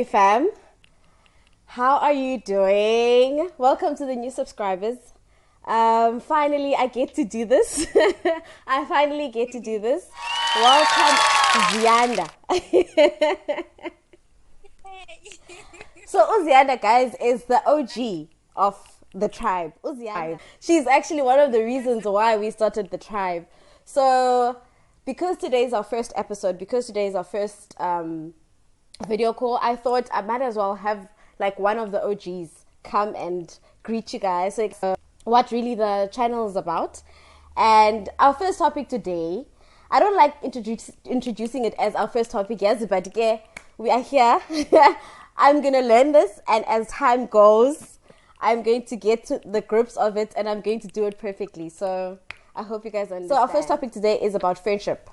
fam. How are you doing? Welcome to the new subscribers. Finally, I get to do this. I finally get to do this. Welcome, Ziyanda. So Ziyanda, guys, is the OG of the tribe. Ziyanda. She's actually one of the reasons why we started the tribe. So, because today is our first episode, because today is our first video call, I thought I might as well have like one of the OGs come and greet you guys, so what really the channel is about. And our first topic today, I don't like introducing it as our first topic, yes, but yeah, we are here. I'm gonna learn this, and as time goes, I'm going to get to the grips of it, and I'm going to do it perfectly. So I hope you guys understand. So our first topic today is about friendship.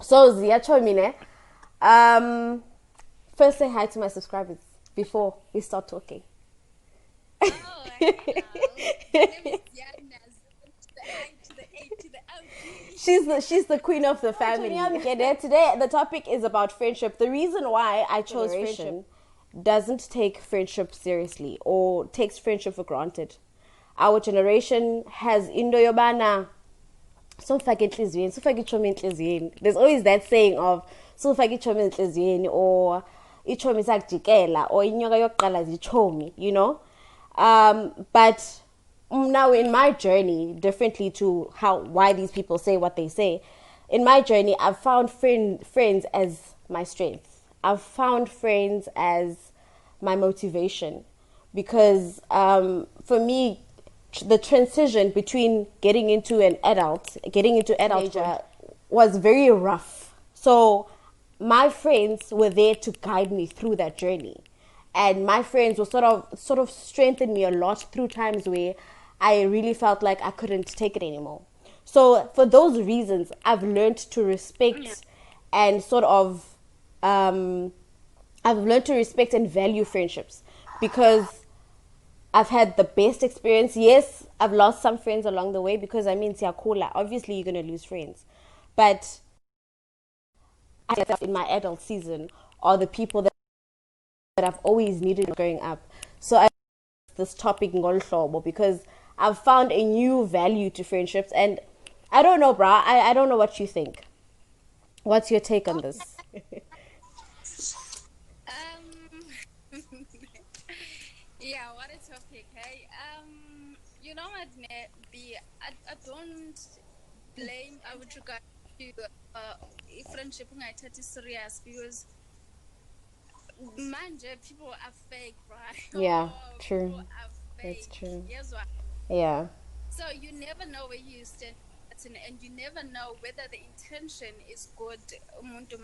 So Zia Chomine, first say hi to my subscribers before we start talking. Oh, hello. My name is Ziyanda. To the I, to the A, to the O. She's the queen of the family. Today the topic is about friendship. The reason why I chose friendship doesn't take friendship seriously or takes friendship for granted. Our generation has indo yobana. There's always that saying of or ichomi sakujikela or inyoka yokuqala zichomi, you know. But now in my journey, differently to why these people say what they say, in my journey I've found friends as my strength. I've found friends as my motivation, because for me, the transition between getting into adulthood was very rough. So my friends were there to guide me through that journey, and my friends were sort of strengthened me a lot through times where I really felt like I couldn't take it anymore. So for those reasons, I've learned to respect and I've learned to respect and value friendships, because I've had the best experience. Yes, I've lost some friends along the way, because I mean, siyakula. Obviously, you're going to lose friends. But in my adult season are the people that I've always needed growing up. So I this topic ngolhlobo, because I've found a new value to friendships. And I don't know, brah. I don't know what you think. What's your take on this? Yeah, what a topic, hey? You know what, I don't blame with regard to friendship is serious, because manje people are fake, right? Yeah, Oh, true. people are That's fake. true. Yes, what? Yeah. So you never know where you stand, and you never know whether the intention is good. Umuntu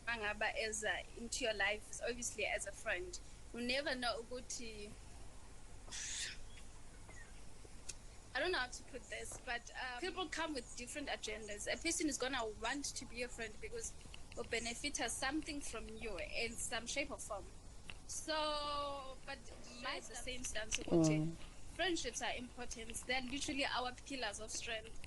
mangaba as into your life, obviously as a friend, you never know ukuthi. I don't know how to put this, but people come with different agendas. A person is gonna want to be a friend because will benefit something from you in some shape or form. So, but my the same stance. Friendships are important. They're literally our pillars of strength.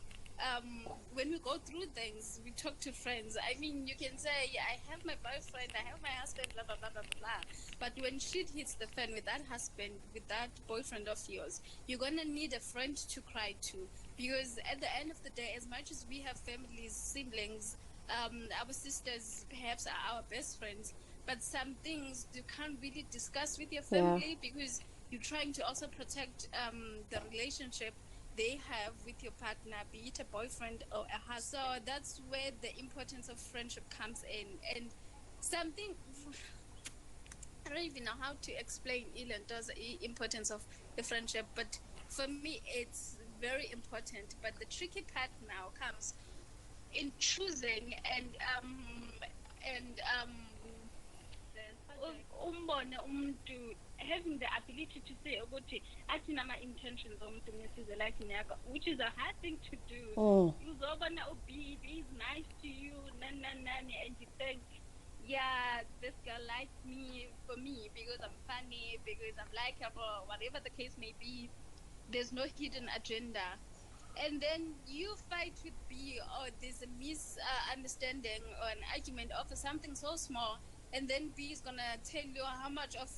When we go through things, we talk to friends. I mean, you can say, yeah, I have my boyfriend, I have my husband, blah, blah, blah, blah, blah. But when shit hits the fan with that husband, with that boyfriend of yours, you're going to need a friend to cry to. Because at the end of the day, as much as we have families, siblings, our sisters perhaps are our best friends, but some things you can't really discuss with your family, because you're trying to also protect the relationship they have with your partner, be it a boyfriend or a husband. So that's where the importance of friendship comes in. And something I don't even know how to explain the importance of the friendship, but for me it's very important. But the tricky part now comes in choosing and umbone umuntu having the ability to say ukuthi athina ama-intentions omuntu ngesize life yakho, which is a hard thing to do. Uzobona uB is nice to you, nani, and you think, yeah, this girl likes me for me because I'm funny, because I'm likable, whatever the case may be. There's no hidden agenda. And then you fight with B, or there's a misunderstanding or an argument over something so small, and then B is gonna tell you how much of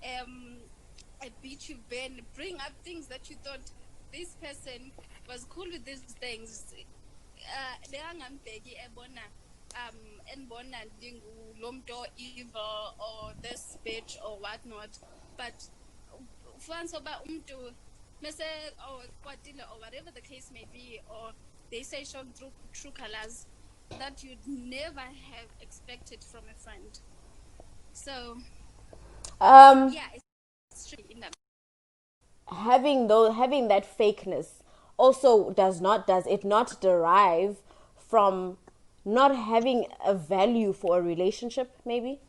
a beat you've been, bring up things that you thought this person was cool with these things. Leangambeki ebona enibona lo muntu evil or this bitch or whatnot, but once about umntu mese or kwatile or whatever the case may be, or they say show through true colors that you'd never have expected from a friend. So yeah, it's tricky in that. Having that fakeness also does it not derive from not having a value for a relationship, maybe?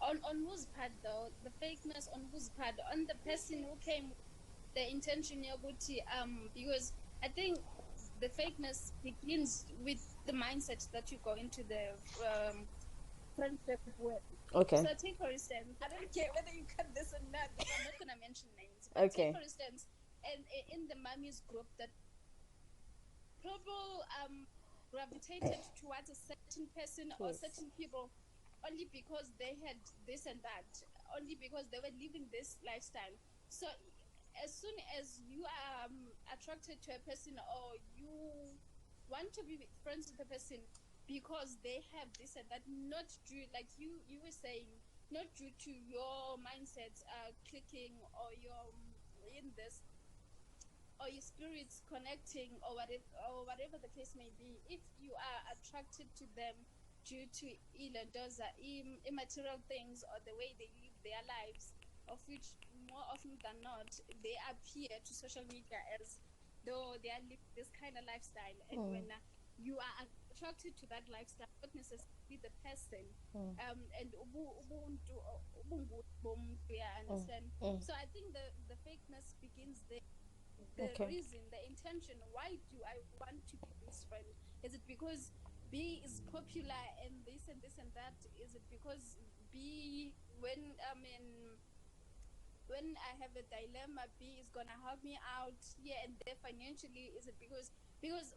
On whose part though? The fakeness on whose part? On the person who came the intention because I think the fakeness begins with the mindset that you go into the friendship with. Okay. So take for instance, I don't care whether you cut this or not, I'm not gonna mention names. But Okay. take for instance, and in the mummies group that people gravitated towards a certain person or certain people only because they had this and that, only because they were living this lifestyle. So as soon as you are attracted to a person or you want to be friends with a person because they have this and that, not due, like you were saying, not due to your mindset clicking or your in this or your spirits connecting or whatever the case may be. If you are attracted to them due to immaterial things or the way they live their lives, of which more often than not they appear to social media as though they are living this kind of lifestyle, and when you are attracted to that lifestyle, not necessarily the person, and understand. So I think the fakeness begins there. The reason, the intention, why do I want to be this friend? Is it because B is popular and this and this and that? Is it because B, when I have a dilemma, B is gonna help me out here and there financially? Is it because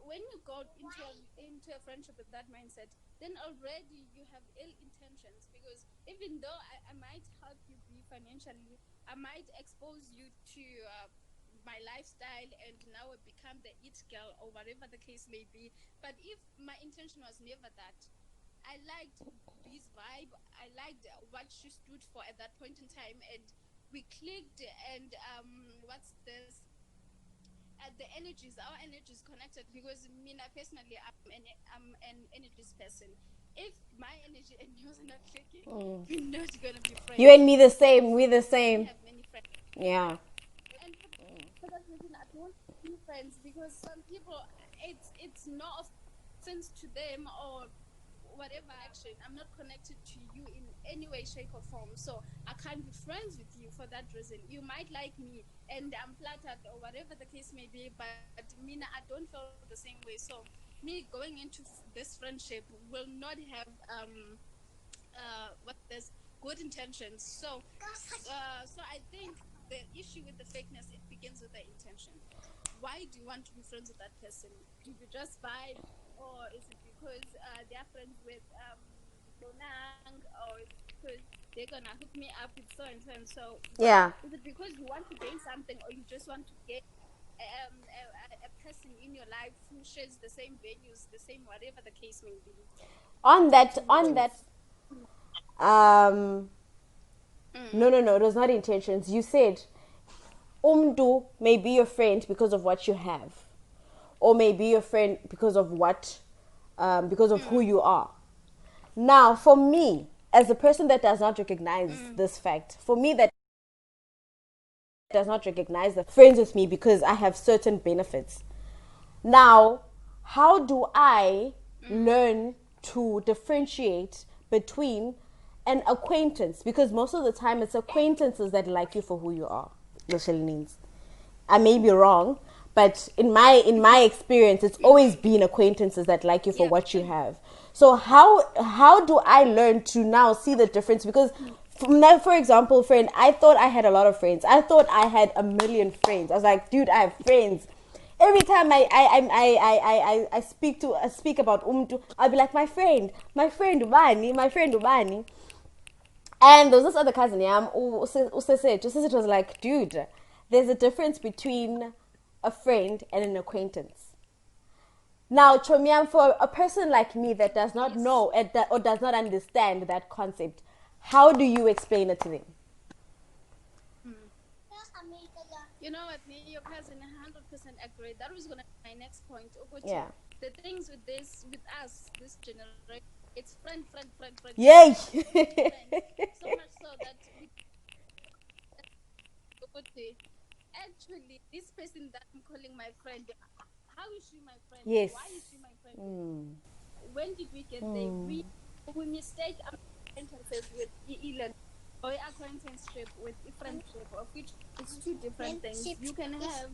when you go into a friendship with that mindset, then already you have ill intentions, because even though I might help you be financially, I might expose you to my lifestyle and now I become the it girl or whatever the case may be. But if my intention was never that, I liked B's vibe, I liked what she stood for at that point in time, and we clicked, and what's this, the energies, our energies connected, because me personally, I'm an energies person. If my energy and yours are not clicking, we're not gonna be friends. You and me the same. We're the same. We have many friends. Yeah. And for that reason, I don't be friends, because some people, it's no offense to them or whatever action. I'm not connected to you in any way, shape, or form. So I can't be friends with you for that reason. You might like me and I'm flattered or whatever the case may be, but Mina, I don't feel the same way. So me going into this friendship will not have what this good intentions. So I think the issue with the fakeness, it begins with the intention. Why do you want to be friends with that person? Do you just vibe, or is it because they are friends with Bonang, or is it because they're gonna hook me up with so and so and so? Yeah. Is it because you want to gain something, or you just want to get a person in your life who shares the same values, the same whatever the case may be? On that no, it was not intentions. You said umdu may be your friend because of what you have, or may be your friend because of because of who you are. Now, for me, as a person that does not recognize this fact, for me that does not recognize the friends with me because I have certain benefits. Now, how do I learn to differentiate between an acquaintance? Because most of the time it's acquaintances that like you for who you are. I may be wrong, but in my experience, it's always been acquaintances that like you for what you have. So how do I learn to now see the difference? Because for example, friend, I thought I had a lot of friends. I thought I had a million friends. I was like, dude, I have friends. Every time I speak about umtu, I'll be like, my friend ubani, my friend ubani. And there was this other cousin, yeah, Usese was like, dude, there's a difference between a friend and an acquaintance. Now, Chomiam, for a person like me that does not Yes. know or does not understand that concept, how do you explain it to them? You know what, me, your cousin, 100% agree. That was gonna be my next point. Yeah. The things with us, this generation, it's friend. Yay! So much so that we Okote, actually, this person that I'm calling my friend, how is she my friend? Yes. Why is she my friend? When did we get there? We mistake acquaintances with Elon or acquaintanceship with a friendship, of which it's two different things. You can have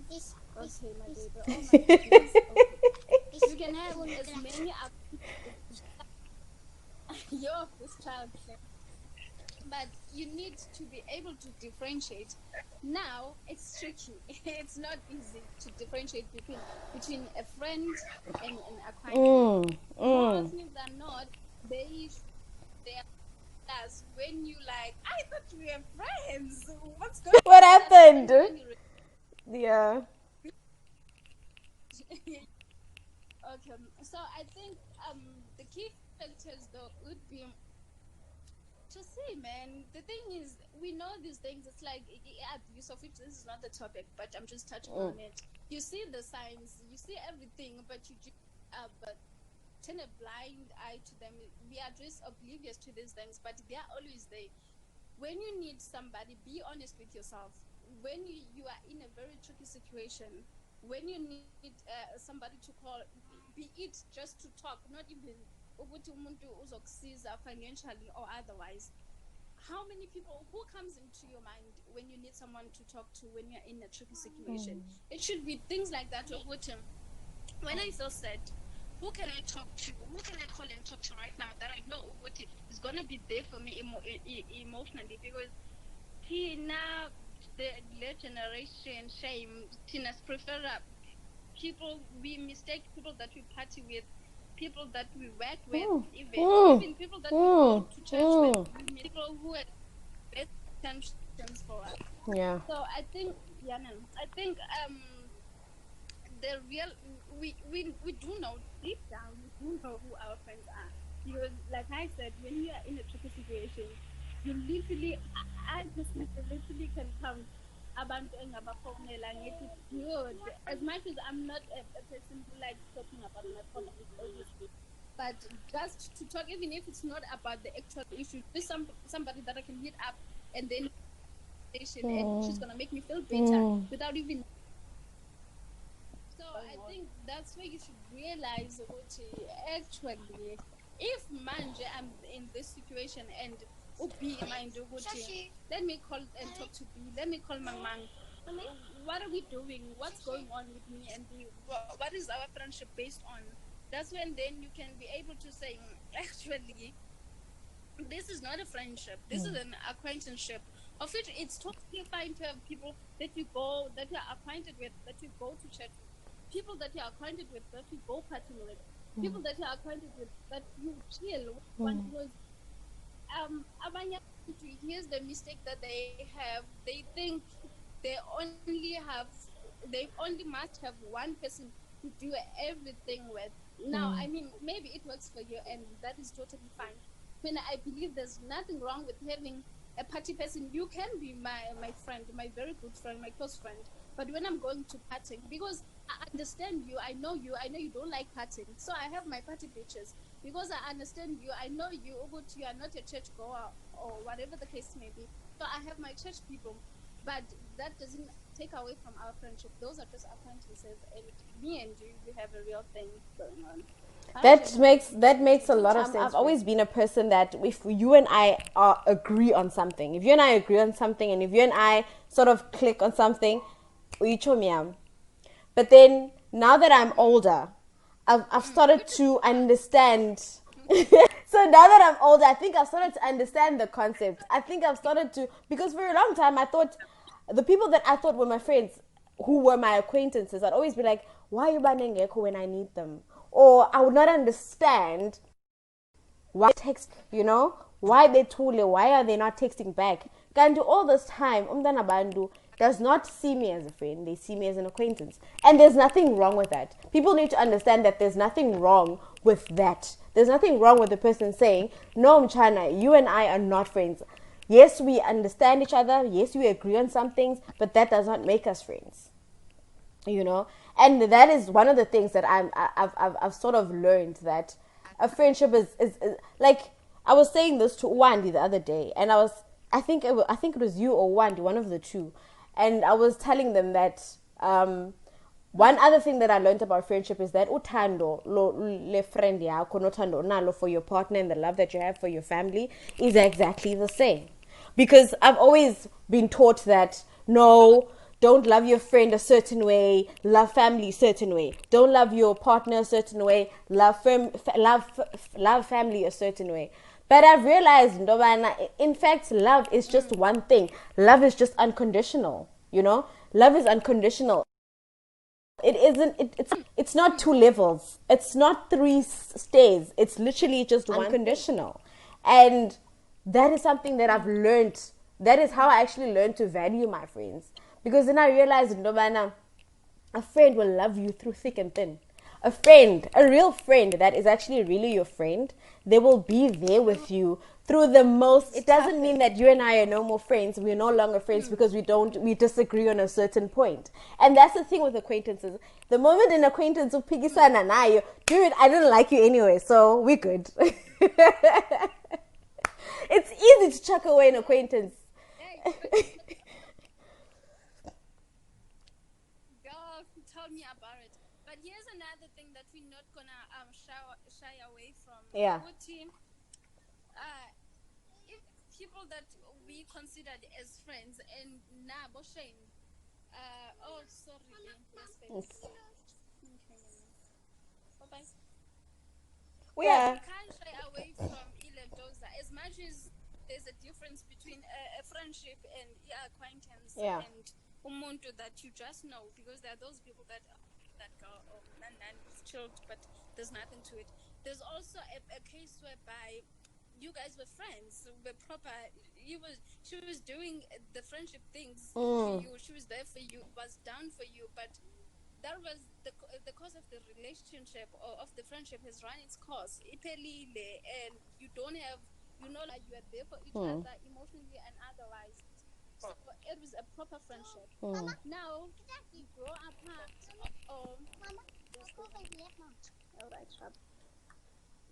okay, my baby. Oh my goodness. Okay. You can have as many yo, this child. But you need to be able to differentiate. Now it's tricky. It's not easy to differentiate between a friend and an acquaintance. More often than not, they are us when you like. I thought we were friends. What's going What on? happened? When you Yeah. okay, so I think the key factors though would be to see, man. The thing is, we know these things. It's like abuse of which this is not the topic, but I'm just touching on it. You see the signs, you see everything, but you just but turn a blind eye to them. We are just oblivious to these things, but they are always there. When you need somebody, be honest with yourself. When you are in a very tricky situation, when you need somebody to call, be it just to talk, not even ukuthi umuntu uzokusiza financially or otherwise. How many people, who comes into your mind when you need someone to talk to when you're in a tricky situation? It should be things like that. When I feel sad, who can I talk to? Who can I call and talk to right now that I know is going to be there for me emotionally? Because now the generation shame, Tina's prefer people, we mistake people that we party with, people that we work with, even people that we go to church with, people who have best intentions for us. Yeah. So I think, yeah, man, I think the real we do know deep down, we do know who our friends are, because like I said, when you are in a tricky situation, you literally, I just literally can count abantu engabafonela ngithi dude, as much as I'm not a person who likes talking about my problems, obviously, but just to talk, even if it's not about the actual issue, just somebody that I can hit up and then and she's gonna make me feel better without even. So I think that's where you should realize actually, if manje I'm in this situation and be in mind let me call and talk to B, let me call Mang. What are we doing? What's going on with me and B? What is our friendship based on? That's when then you can be able to say, actually, this is not a friendship. This is an acquaintanceship. Of which it's totally fine to have people that you are acquainted with, that you go to church with, people that you're acquainted with, that you go partying with, people that you're acquainted with, that you chill with. Because here's the mistake that they have. They think they only must have one person to do everything with. Now, I mean, maybe it works for you, and that is totally fine. When I believe there's nothing wrong with having a party person. You can be my friend, my very good friend, my close friend. But when I'm going to partying, because I understand you, I know you don't like partying. So I have my party bitches. Because I understand you, I know you, but you are not a church goer or whatever the case may be. So I have my church people. But that doesn't take away from our friendship. Those are just acquaintances, and me and you, we have a real thing going on. That makes a lot of sense. I've always been a person that if you and I agree on something, if you and I agree on something, and if you and I sort of click on something, but then now that I'm older, I've started to understand. So now that I'm older, I think I've started to understand the concept. I think I've started to, because for a long time I thought the people that I thought were my friends, who were my acquaintances, I'd always be like, why are you banengekho when I need them? Or I would not understand why text, why they tule, why are they not texting back? Kanti all this time, umntana bantu does not see me as a friend, they see me as an acquaintance. And there's nothing wrong with that. People need to understand that there's nothing wrong with that. There's nothing wrong with the person saying, no, Mchana, you and I are not friends. Yes, we understand each other, yes, we agree on some things, but that does not make us friends. And that is one of the things that I've sort of learned, that a friendship is like, I was saying this to Wandi the other day, and I think it was you or Wandi, one of the two, and I was telling them that one other thing that I learned about friendship is that utando le friend yakho nothando nalo for your partner, and the love that you have for your family is exactly the same. Because I've always been taught that, no, don't love your friend a certain way, love family a certain way. Don't love your partner a certain way, love family a certain way. But I've realized, in fact, love is just one thing. Love is just unconditional, Love is unconditional. It isn't, it's not two levels. It's not three stays. It's literally just one unconditional. And that is something that I've learned. That is how I actually learned to value my friends. Because then I realized, a friend will love you through thick and thin. A friend, a real friend that is actually really your friend, they will be there with you through the most. It doesn't mean that you and I are no more friends. We're no longer friends because we disagree on a certain point. And that's the thing with acquaintances. The moment an acquaintance will pick and I, dude, I didn't like you anyway, so we're good. It's easy to chuck away an acquaintance. Tell me about it. But here's another thing that we're not gonna shy away from. Yeah. If people that we considered as friends and nabo shame. Oh, sorry. Yes, bye bye. Yeah. You can't shy away from Ilendoza as much as there's a difference between a friendship and acquaintance and umuntu that you just know, because there are those people that go, oh, it's chilled, but there's nothing to it. There's also a case whereby you guys were friends, were proper. She was doing the friendship things for you. She was there for you, was down for you, but that was the course of the relationship or of the friendship has run its course. Ipelile, and you don't have, like you are there for each other emotionally and otherwise. So it was a proper friendship. Now you grow apart. All right, Shab.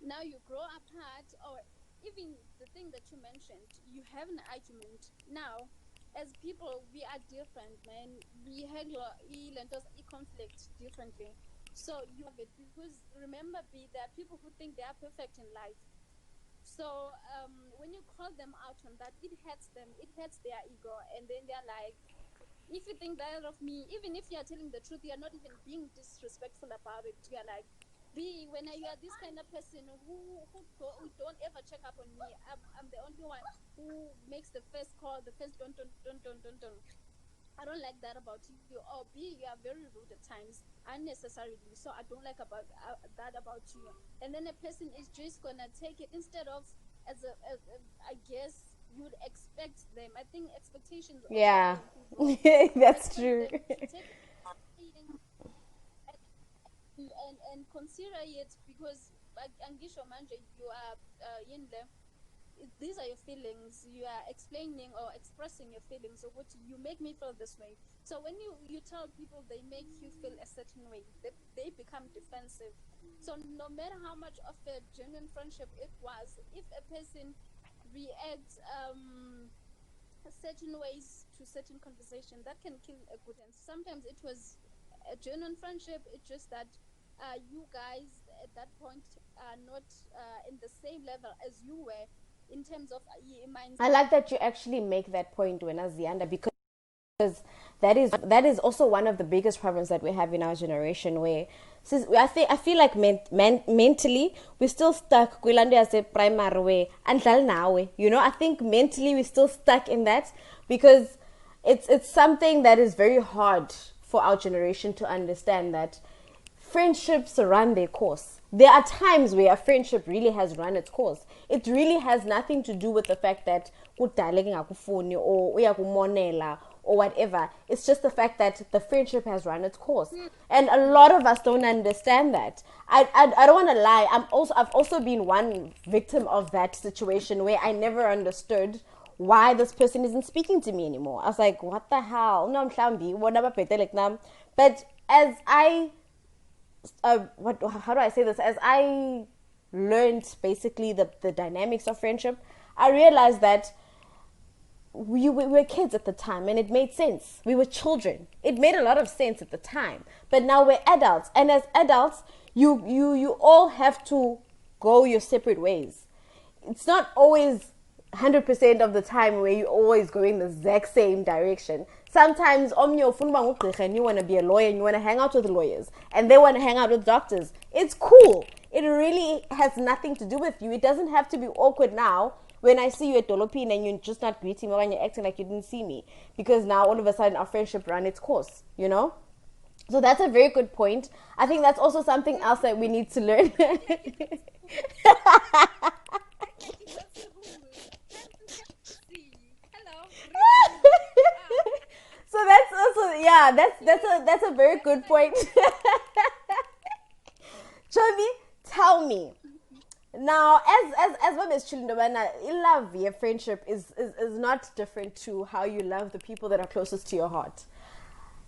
Now you grow apart, or even the thing that you mentioned, you have an argument. Now, as people, we are different, man. We handle conflict differently. So you have it, because remember, there are people who think they are perfect in life. So when you call them out on that, it hurts them. It hurts their ego, and then they're like, if you think that of me, even if you're telling the truth, you're not even being disrespectful about it. You're like, when you are this kind of person who don't ever check up on me, I'm the only one who makes the first call, the first don't. I don't like that about you. Or you are very rude at times, unnecessarily. So I don't like that about you. And then a person is just gonna take it instead of as I guess you'd expect them. I think expectations. Yeah, that's true. And consider it, because Angisho Manje, you are in there. These are your feelings. You are explaining or expressing your feelings, or what you make me feel this way. So when you tell people they make you feel a certain way, they become defensive. So no matter how much of a genuine friendship it was, if a person reacts certain ways to certain conversation, that can kill a good end. Sometimes it was a genuine friendship. It's just that you guys at that point are not in the same level as you were in terms of mindset. I like that you actually make that point, when Ziyanda, because that is also one of the biggest problems that we have in our generation, where I feel like mentally we're still stuck as a primary way until now. I think mentally we're still stuck in that, because it's something that is very hard for our generation to understand, that friendships run their course. There are times where a friendship really has run its course. It really has nothing to do with the fact that kudaleke ngakufuni or uyakumonela or whatever. It's just the fact that the friendship has run its course, and a lot of us don't understand that. I don't want to lie. I've also been one victim of that situation where I never understood why this person isn't speaking to me anymore. I was like, what the hell? No, but as I how do I say this? As I learned basically the dynamics of friendship, I realized that we were kids at the time and it made sense. We were children. It made a lot of sense at the time. But now we're adults. And as adults, you all have to go your separate ways. It's not always 100% of the time where you're always going the exact same direction. Sometimes you want to be a lawyer and you want to hang out with lawyers and they want to hang out with doctors. It's cool. It really has nothing to do with you. It doesn't have to be awkward now when I see you at Dolopin and you're just not greeting me, when you're acting like you didn't see me, because now all of a sudden our friendship ran its course, you know? So that's a very good point. I think that's also something else that we need to learn. So that's also, yeah, that's a very good point. Chobi, tell me. Now, as well as Chilindobana, love your friendship is not different to how you love the people that are closest to your heart.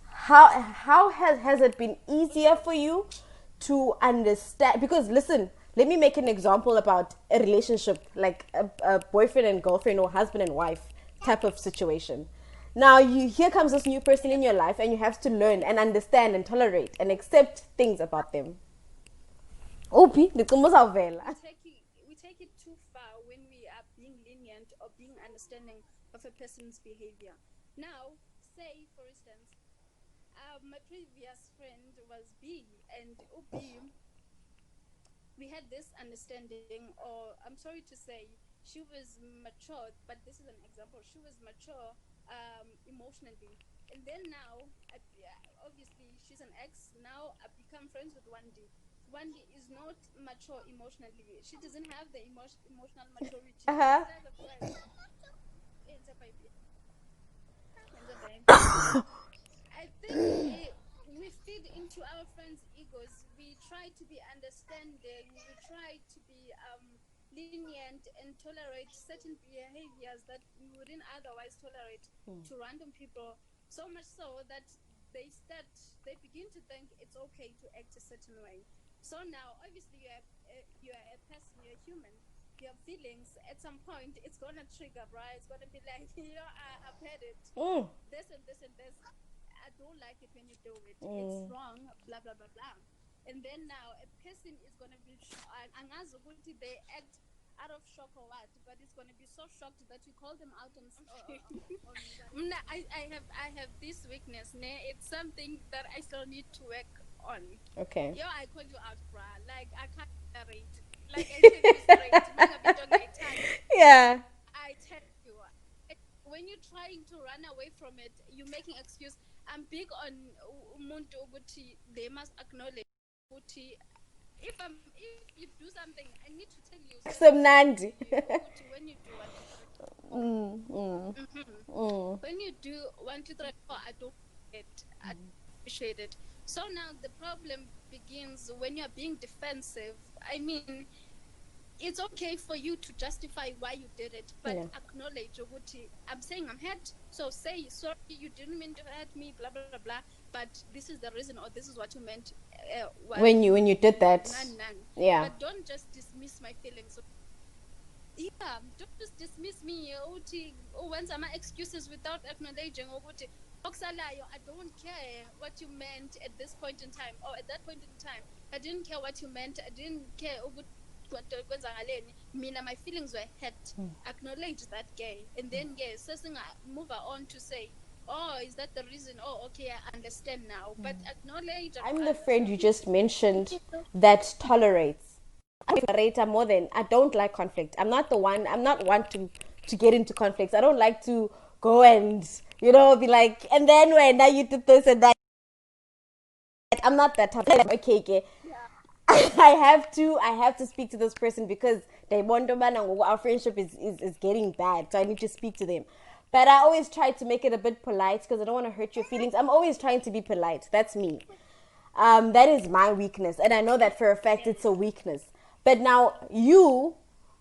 How has it been easier for you to understand? Because listen, let me make an example about a relationship, like a boyfriend and girlfriend or husband and wife type of situation. Now here comes this new person in your life and you have to learn and understand and tolerate and accept things about them. Opi, we take it too far when we are being lenient or being understanding of a person's behavior. Now, say for instance, my previous friend was B, and B, we had this understanding, or I'm sorry to say, she was mature, but this is an example. She was mature emotionally, and then now, obviously, she's an ex. Now I become friends with 1D. 1D is not mature emotionally. She doesn't have the emotional maturity. Uh-huh. I think we feed into our friends' egos. We try to be understanding. We try to be lenient and tolerate certain behaviors that we wouldn't otherwise tolerate to random people. So much so that they begin to think it's okay to act a certain way. So now, obviously, you are a person, you're a human, you have feelings. At some point, it's gonna trigger, right? It's gonna be like, I've had it. This and this and this. I don't like it when you do it. It's wrong, blah, blah, blah, blah. And then now, a person is gonna be, they act out of shock or what, but it's gonna be so shocked that you call them out on something. I have this weakness, it's something that I still need to work on. Okay. Yo, I called you out, bruh. Like, I can't narrate. Like, I tell you straight. Yeah. I tell you, when you're trying to run away from it, you're making excuse. I'm big on umuntu ukuthi they must acknowledge ukuthi if you do something, I need to tell you. Nandi. When you do when you do 1, 2, 3, 4, I don't get it. I appreciate it. So now the problem begins when you're being defensive. I mean, it's okay for you to justify why you did it, but acknowledge I'm saying I'm hurt, so say sorry, you didn't mean to hurt me, blah blah blah blah, but this is the reason, or this is what you meant when you did that. Yeah. But don't just dismiss my feelings. Yeah, don't just dismiss me. Once I'm excuses without acknowledging I don't care what you meant at this point in time, or at that point in time. I didn't care what you meant. I didn't care my feelings were hurt. Acknowledge that gay, and then move on to say, oh, is that the reason? Oh, okay, I understand now. But acknowledge. I'm the friend you just mentioned that tolerates. I tolerate more than I don't like conflict. I'm not one to get into conflicts. I don't like to go and be like, and then when now you did this and that, I'm not that type. Okay, okay. Yeah. I have to speak to this person because our friendship is getting bad. So I need to speak to them. But I always try to make it a bit polite because I don't want to hurt your feelings. I'm always trying to be polite. That's me. That is my weakness. And I know that for a fact it's a weakness. But now you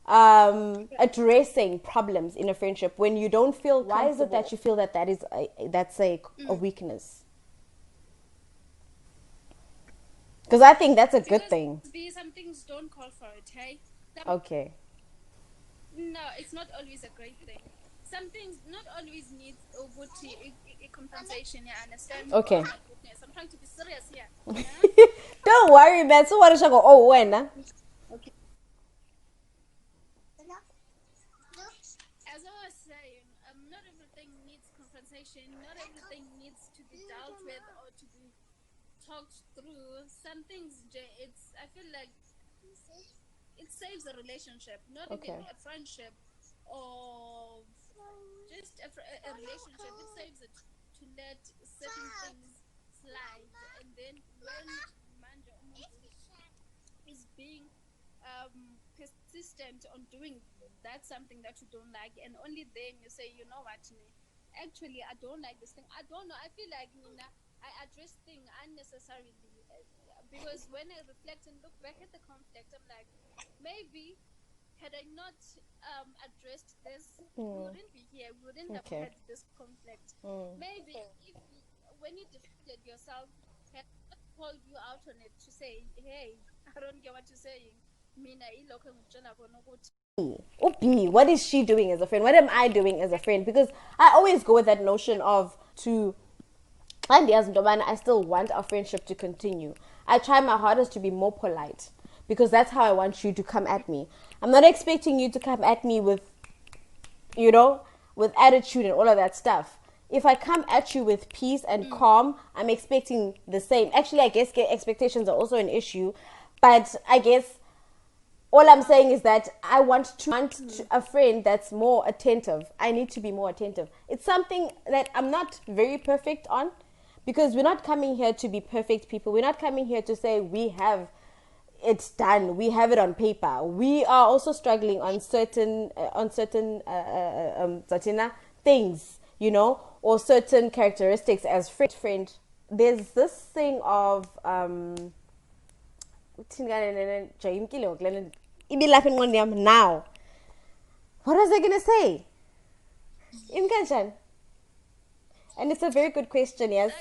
addressing problems in a friendship when you don't feel, why is it that you feel that that's a weakness? Because I think that's a good thing. Some things don't call for it, hey? Okay. No, it's not always a great thing. Some things not always need a compensation, yeah, understand? Okay. Oh my goodness, I'm trying to be serious here. Yeah? Don't worry, man. So what is I go? Oh, when? Okay. As I was saying, not everything needs compensation. Not everything needs to be dealt with or to be talked through. Some things, I feel like it saves a relationship, not even a friendship or just a relationship. It saves it to let certain things slide, and then when manja is being persistent on doing that something that you don't like, and only then you say, you know what, actually I don't like this thing. I don't know. I feel like I address things unnecessarily because when I reflect and look back at the conflict, I'm like, maybe had I not addressed this, we wouldn't be here. We wouldn't have had this conflict. Maybe if when you defended yourself, had not called you out on it to say, hey, I don't get what you're saying. B, what is she doing as a friend? What am I doing as a friend? Because I always go with that notion of I still want our friendship to continue. I try my hardest to be more polite because that's how I want you to come at me. I'm not expecting you to come at me with, with attitude and all of that stuff. If I come at you with peace and calm, I'm expecting the same. Actually, I guess expectations are also an issue, but I guess all I'm saying is that I want a friend that's more attentive. I need to be more attentive. It's something that I'm not very perfect on because we're not coming here to be perfect people. We're not coming here to say we have it's done. We have it on paper. We are also struggling on certain things, or certain characteristics as friend. There's this thing of now. What was I gonna say? And it's a very good question, yes.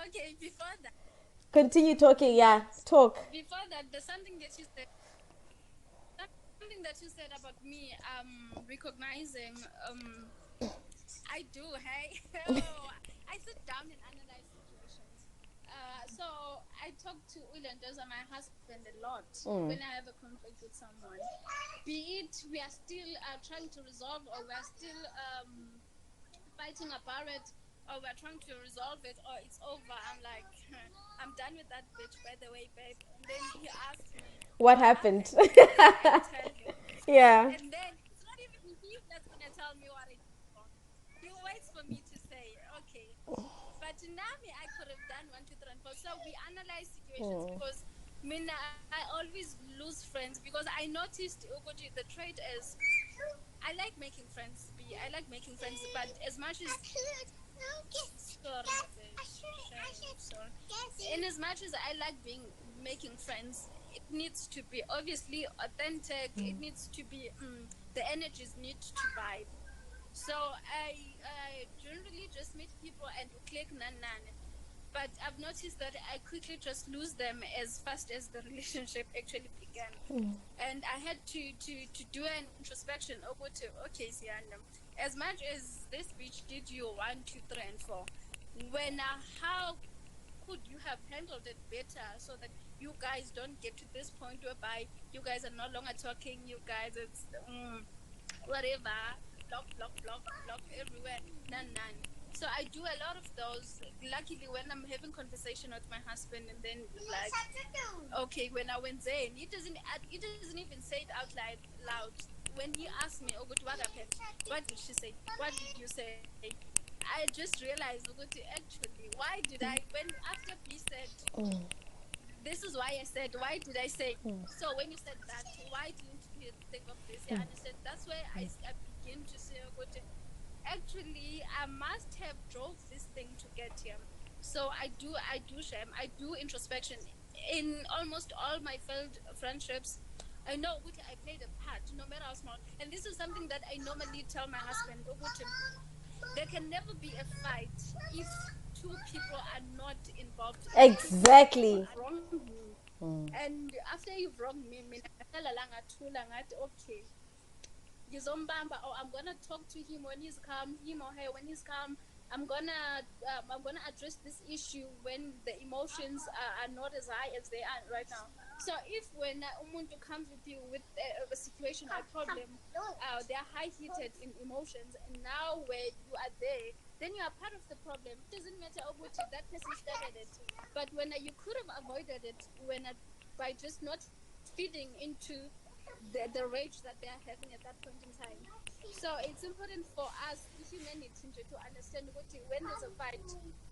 Okay, before that. Continue talking, yeah. Talk. Before that, there's something that you said. Something that you said about me recognizing I do, hey. I sit down and analyze situations. So I talk to Ulandoza, my husband, a lot when I have a conflict with someone. Be it we are still trying to resolve, or we are still fighting about it, or we're trying to resolve it, or it's over. I'm like, I'm done with that bitch, by the way, babe. And then he asks me, what happened? And then I tell him. Yeah. And then it's not even he that's going to tell me what I did wrong. He waits for me to say, okay. But Nami, I could have done 1, 2, 3, and 4. So we analyze situations because I always lose friends because I noticed the trait is I like making friends. I like making friends, but as much as in as much as I like making friends, it needs to be obviously authentic. It needs to be the energies need to vibe. So I generally just meet people and click nan. But I've noticed that I quickly just lose them as fast as the relationship actually began. And I had to do an introspection over to, okay, Ziyanda, as much as this bitch did you 1, 2, 3, and 4, how could you have handled it better so that you guys don't get to this point whereby you guys are no longer talking, you guys, it's whatever, block everywhere, none. So I do a lot of those. Luckily, when I'm having conversation with my husband, and then like, okay, when I went there, he doesn't even say it out loud. When he asked me, oh, what happened? What did she say? What did you say? I just realized, actually, why did I? When after he said, this is why I said, why did I say? So when you said that, why didn't you think of this? I understand. That's where I begin to say, okay, actually, I must have drove this thing to get here. So I do shame, I do introspection in almost all my failed friendships. I know Uguti, I played a part, no matter how small. And this is something that I normally tell my husband, Uguti, there can never be a fight if two people are not involved. If two Exactly. people wrong me. And after you've wronged me, okay, Gizombamba, or I'm gonna talk to him when he's calm, him or her when he's calm. I'm gonna address this issue when the emotions are not as high as they are right now. So if when umuntu comes with you with a situation or a problem, they are high heated in emotions, and now where you are there, then you are part of the problem. It doesn't matter which that person started it, but when you could have avoided it when by just not feeding into the rage that they are having at that point in time. So it's important for us, humanity, to understand what when there's a fight,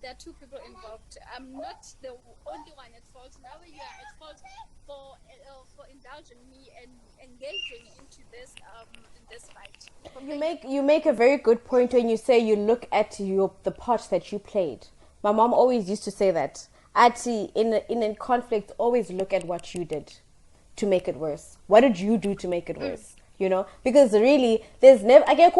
there are two people involved. I'm not the only one at fault. Now you are at fault for indulging me and engaging into this in this fight. You make a very good point when you say you look at the part that you played. My mom always used to say that. Ati, in a conflict, always look at what you did to make it worse. What did you do to make it worse? You know, because really, there's never. There's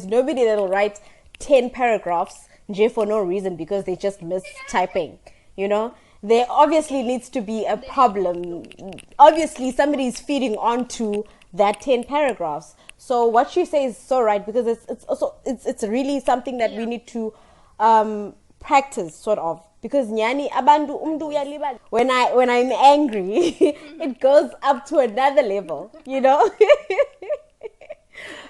nobody that'll write 10 paragraphs for no reason because they just missed typing. You know, there obviously needs to be a problem. Obviously, somebody's feeding onto that 10 paragraphs. So what you say is so right, because it's also it's really something that we need to practice, sort of, because nyani abantu umntu uyalibala. When I'm angry, it goes up to another level, you know.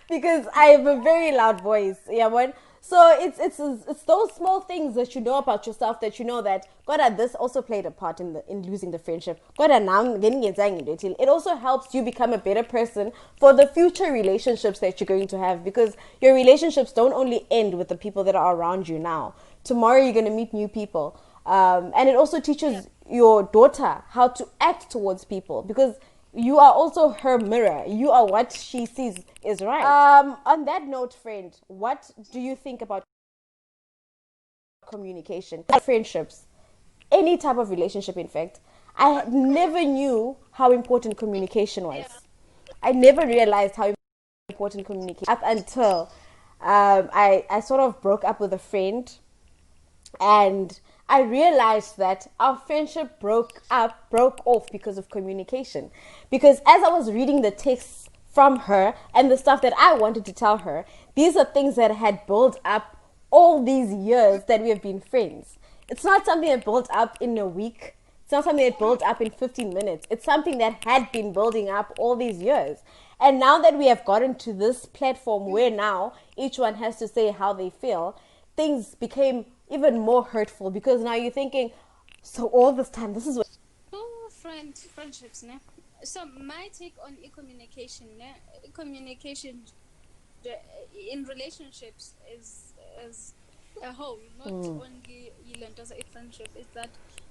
Because I have a very loud voice. Yeah, when so it's those small things that you know about yourself, that you know that God, this also played a part in losing the friendship. God, now it also helps you become a better person for the future relationships that you're going to have, because your relationships don't only end with the people that are around you now. Tomorrow you're going to meet new people, and it also teaches your daughter how to act towards people, because you are also her mirror. You are what she sees is right. On that note, friend, what do you think about communication, friendships, any type of relationship? In fact, I never knew how important communication was. I never realized how important communication up until I sort of broke up with a friend, and I realized that our friendship broke off because of communication. Because as I was reading the texts from her and the stuff that I wanted to tell her, these are things that had built up all these years that we have been friends. It's not something that built up in a week. It's not something that built up in 15 minutes. It's something that had been building up all these years. And now that we have gotten to this platform where now each one has to say how they feel, things became even more hurtful, because now you're thinking, so all this time, this is what. Oh, friendships, ne? So my take on communication, ne? Communication in relationships is a whole, not only as a friendship. Is that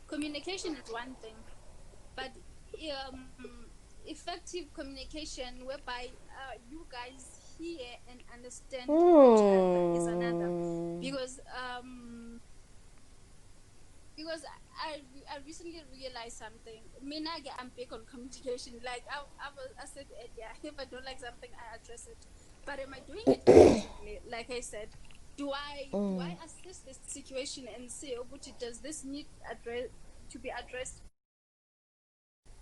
communication is one thing, but effective communication whereby you guys hear and understand each other is another. Because I recently realized something. I'm big on communication. Like I said earlier, if I don't like something, I address it. But am I doing it effectively? Like I said, do I assess this situation and say, oh, but does this need to be addressed?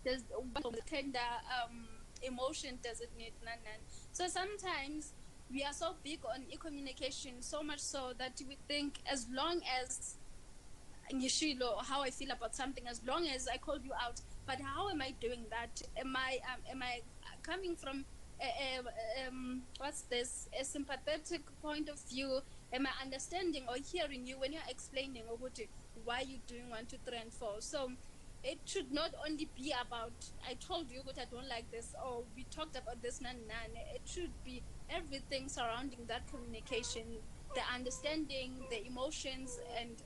Does the tender emotion does it need? None. So sometimes we are so big on communication, so much so that we think as long as Ngishilo, how I feel about something, as long as I called you out. But how am I doing that? Am I coming from what's this, a sympathetic point of view? Am I understanding or hearing you when you're explaining why you're doing 1, 2, 3, and 4? So it should not only be about I told you but I don't like this, or we talked about this, nan. It should be everything surrounding that communication, the understanding, the emotions, and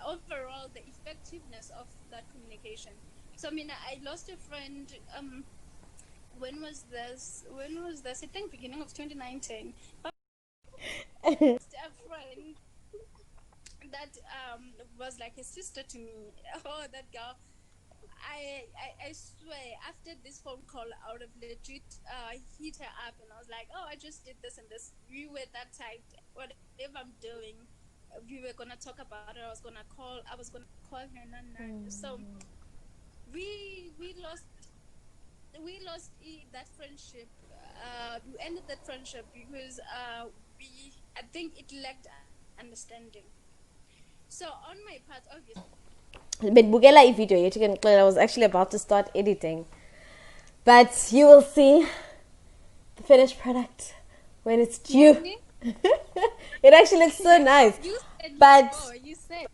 overall the effectiveness of that communication. So I mean, I lost a friend. When was this? When was this? I think beginning of 2019. But a friend that was like a sister to me. Oh, that girl. I swear, after this phone call, I would have legit hit her up, and I was like, oh, I just did this and this. We were that tight. Whatever I'm doing, we were gonna talk about it. I was gonna call. I was gonna call her. So we lost that friendship. We ended that friendship because we I think it lacked understanding. So on my part, obviously. Bukela video yethu ke ndixelela, I was actually about to start editing, but you will see the finished product when it's due. Mommy? It actually looks so nice. You said But you said.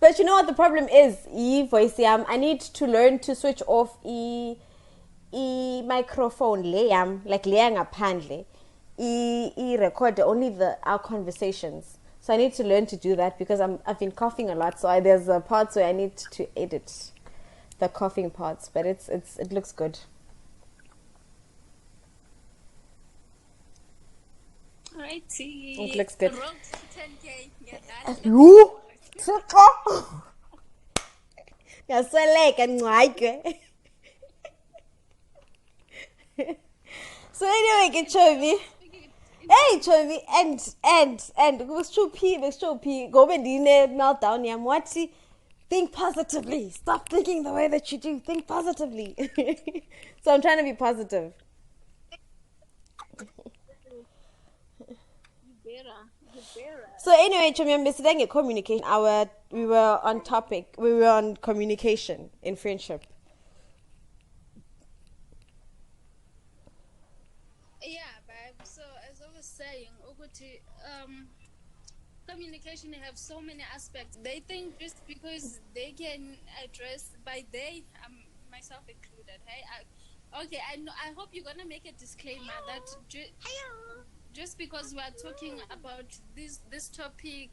but you know what the problem is? Voice I need to learn to switch off microphone le yam, like le ngaphandle. Record only our conversations. So I need to learn to do that because I've been coughing a lot. So there's a parts where I need to edit the coughing parts, but it looks good. Alrighty. It looks good. Road to 10K. Yeah, that. You? Ngiyasweleka ngcwayike. So anyway, ke Chovi. Hey Chovi, and kusho P ngobe ndine meltdown yam wathi think positively. Stop thinking the way that you do. Think positively. So I'm trying to be positive. You better. So anyway, Chomi, communication. We were on topic. We were on communication in friendship. Yeah, babe. So as I was saying, communication have so many aspects. They think just because they can address by they, myself included. Hey, okay. I know. I hope you're gonna make a disclaimer that just because we are talking about this topic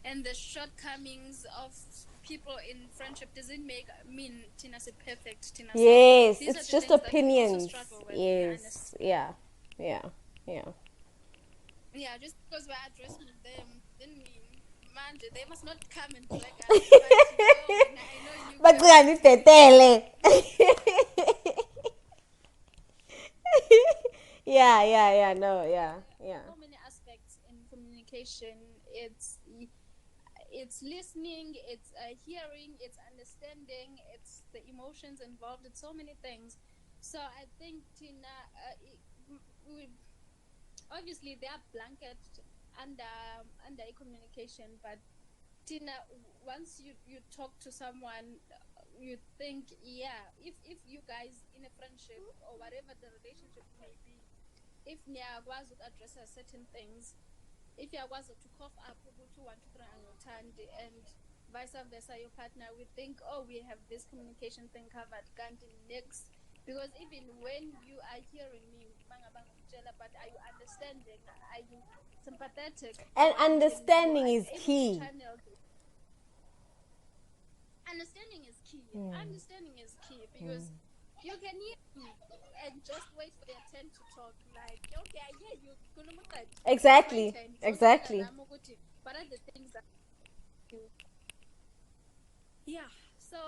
and the shortcomings of people in friendship doesn't mean Tina's a perfect Tina. Yes, These it's are the just things that we also opinions. struggle with. Yes, yeah. Yeah, just because we're addressing them didn't mean, man, they must not come and drag us. But I know you. Yeah, no, yeah. So many aspects in communication. It's listening, it's hearing, it's understanding, it's the emotions involved. It's so many things. So I think Tina, obviously they are blanket under communication, but Tina, once you talk to someone, you think, yeah, if you guys in a friendship or whatever the relationship may be, if niyakwazi address certain things, if yakwazi to cough up ukuthi 1 2 3 angothandi, and vice versa, your partner, we think, oh, we have this communication thing covered, kanti next, because even when you are hearing me, but are you understanding? Are you sympathetic? And understanding is key. Understanding is key. Understanding is key because you can hear me and just wait for your turn to talk. Like, okay, I hear you. Exactly. But are the things that yeah. So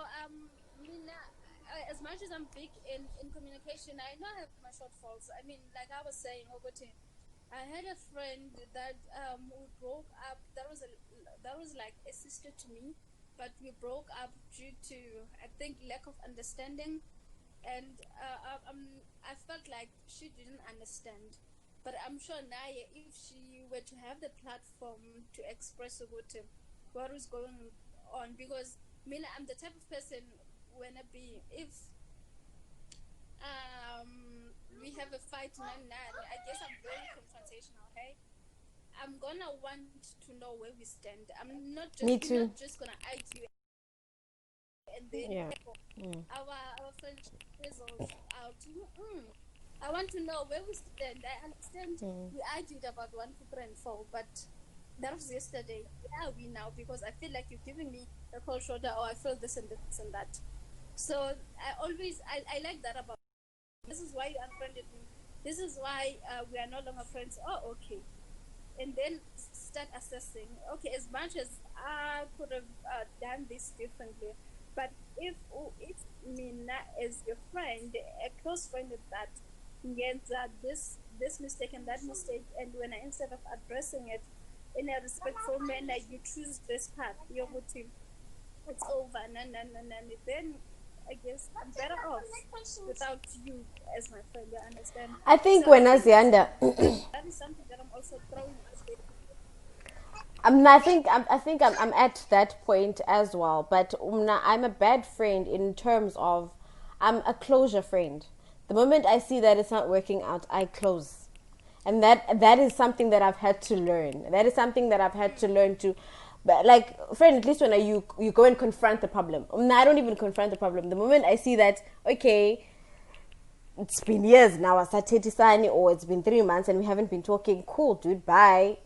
as much as I'm big in communication, I know I have my shortfalls. I mean, like I was saying, I had a friend that we broke up. That was like a sister to me, but we broke up due to, I think, lack of understanding, and I felt like she didn't understand. But I'm sure now, if she were to have the platform to express what was going on, because I'm the type of person when if we have a fight, I guess I'm very confrontational. Hey, I'm gonna want to know where we stand. I'm not just, Me too. not just gonna argue and then our friendship fizzles out. I want to know where we stand. I understand we argued about 1 2 3 and 4, but that was yesterday. Where are we now? Because I feel like you're giving me a cold shoulder, or I feel this and this and that. So I like that about. This is why you unfriended me. This is why we are no longer friends. Oh, okay. And then start assessing. Okay, as much as I could have done this differently, but if Mina as your friend, a close friend of that, gets this mistake and that mistake, and when instead of addressing it in a respectful manner, you choose this path. You're with him. It's over. Then I guess I'm better off without you as my friend. You understand? I think So when I as think Ziyanda, that is something that I'm also throwing out there. I think I'm at that point as well. But I'm a bad friend in terms of I'm a closure friend. The moment I see that it's not working out, I close, and that is something that I've had to learn. That is something that I've had to learn to. But like friend, at least when you go and confront the problem. I don't even confront the problem. The moment I see that, okay, it's been years now, or it's been 3 months and we haven't been talking. Cool, dude. Bye.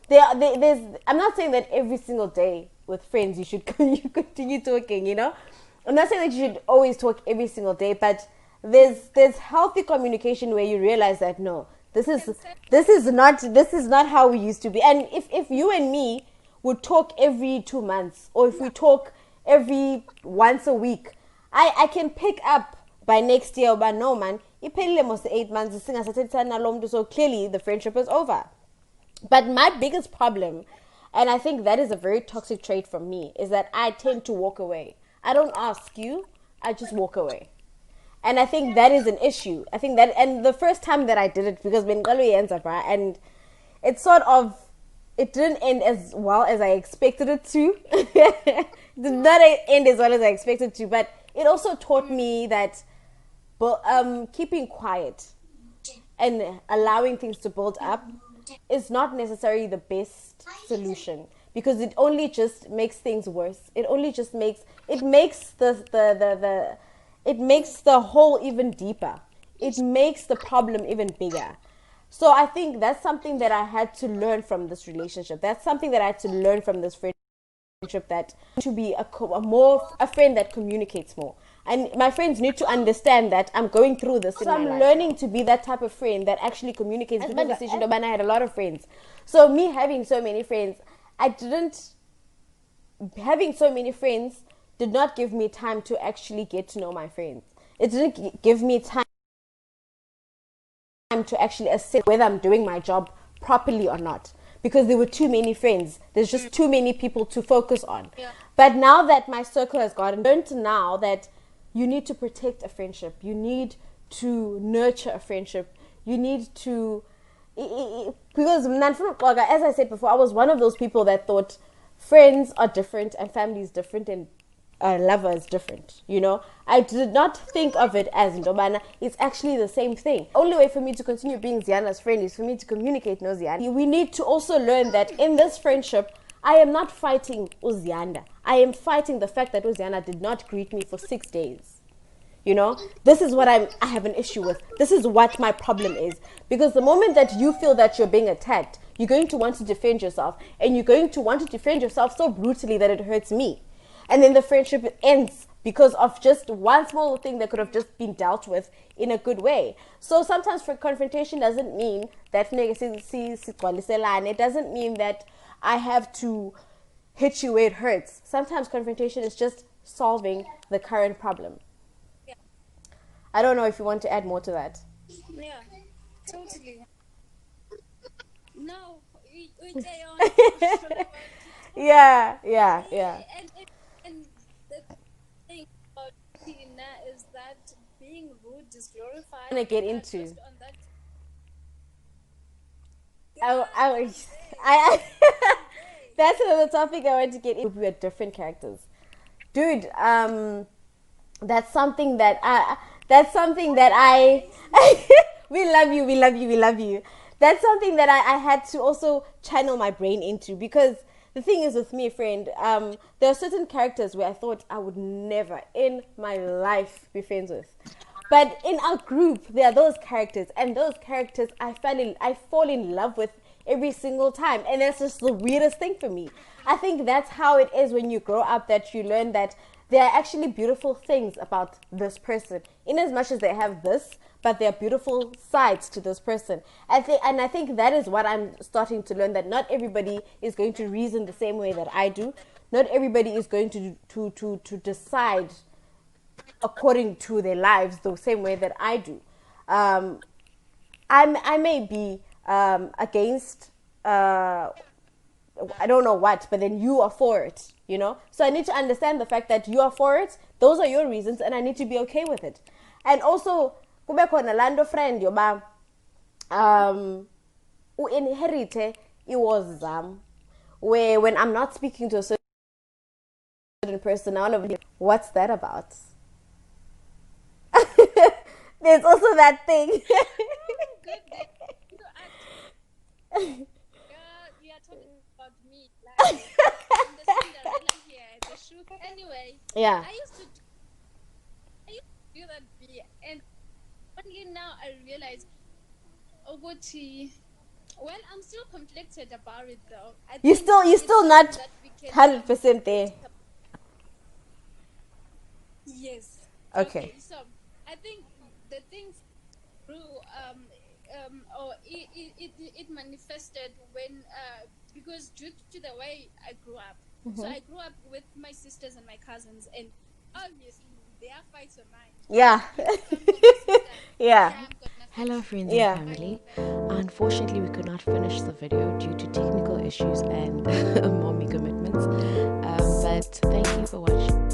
There's. I'm not saying that every single day with friends you should you continue talking. I'm not saying that you should always talk every single day, but there's healthy communication where you realize that no, this is not how we used to be. And if you and me would talk every 2 months, or if we talk every once a week, I can pick up by next year. But no, man, iphelile mos 8 months singasathethani nalo mntu, so clearly the friendship is over. But my biggest problem, and I think that is a very toxic trait from me, is that I tend to walk away. I don't ask you, I just walk away. And I think that is an issue. I think that, and the first time that I did it, because Bengali ends up, right? And it's sort of, it didn't end as well as I expected it to. It did not end as well as I expected to, but it also taught me that keeping quiet and allowing things to build up is not necessarily the best solution, because it only just makes things worse. It makes the hole even deeper. It makes the problem even bigger. So I think that's something that I had to learn from this relationship. That's something that I had to learn from this friendship, that to be a friend that communicates more. And my friends need to understand that I'm going through this. So I'm learning to be that type of friend that actually communicates. As my decision, and I had a lot of friends. So me having so many friends, having so many friends did not give me time to actually get to know my friends. It didn't give me time to actually assess whether I'm doing my job properly or not, because there were too many friends. There's just too many people to focus on. Yeah. But now that my circle has gotten, learned now that you need to protect a friendship, you need to nurture a friendship, you need to, because as I said before, I was one of those people that thought friends are different and family is different and lover is different. I did not think of it as Ndobana. It's actually the same thing. Only way for me to continue being Ziyanda's friend is for me to communicate no Ziyanda. We need to also learn that in this friendship, I am not fighting Ziyanda. I am fighting the fact that Ziyanda did not greet me for 6 days. This is what I have an issue with. This is what my problem is. Because the moment that you feel that you're being attacked, you're going to want to defend yourself. And you're going to want to defend yourself so brutally that it hurts me. And then the friendship ends because of just one small thing that could have just been dealt with in a good way. So sometimes for confrontation doesn't mean that it doesn't mean that I have to hit you where it hurts. Sometimes confrontation is just solving the current problem. Yeah. I don't know if you want to add more to that. Yeah. Totally. No, we stay on. Yeah. And the thing about Tina is that being rude is glorified. I'm gonna get Not into. just on that. I that's another topic I want to get into. We are different characters, dude. That's something that I we love you, we love you. That's something that I had to also channel my brain into, because the thing is with me, friend, there are certain characters where I thought I would never in my life be friends with. But in our group, there are those characters, and those characters I fall in love with every single time. And that's just the weirdest thing for me. I think that's how it is when you grow up, that you learn that there are actually beautiful things about this person, in as much as they have this, but there are beautiful sides to this person. I think that is what I'm starting to learn, that not everybody is going to reason the same way that I do. Not everybody is going to decide according to their lives the same way that I do. I may be against I don't know what, but then you are for it, you know? So I need to understand the fact that you are for it, those are your reasons, and I need to be okay with it. And also, kube khona lando friend yoba u-inherite iwas zam, where when I'm not speaking to a certain person, all of you, what's that about? There's also that thing. You are talking about me. Like, I'm the Cinderella here, the shoe. Anyway, Yeah. I used to do that bit, and only now I realize, oh, well, I'm still conflicted about it though. You're still not 100% there. Yes. Okay. So I think the thing grew, or it manifested when, because due to the way I grew up. Mm-hmm. So I grew up with my sisters and my cousins, and obviously their fights were mine. Yeah. Yeah. Hello friends and family. Unfortunately we could not finish the video due to technical issues and mommy commitments. But thank you for watching.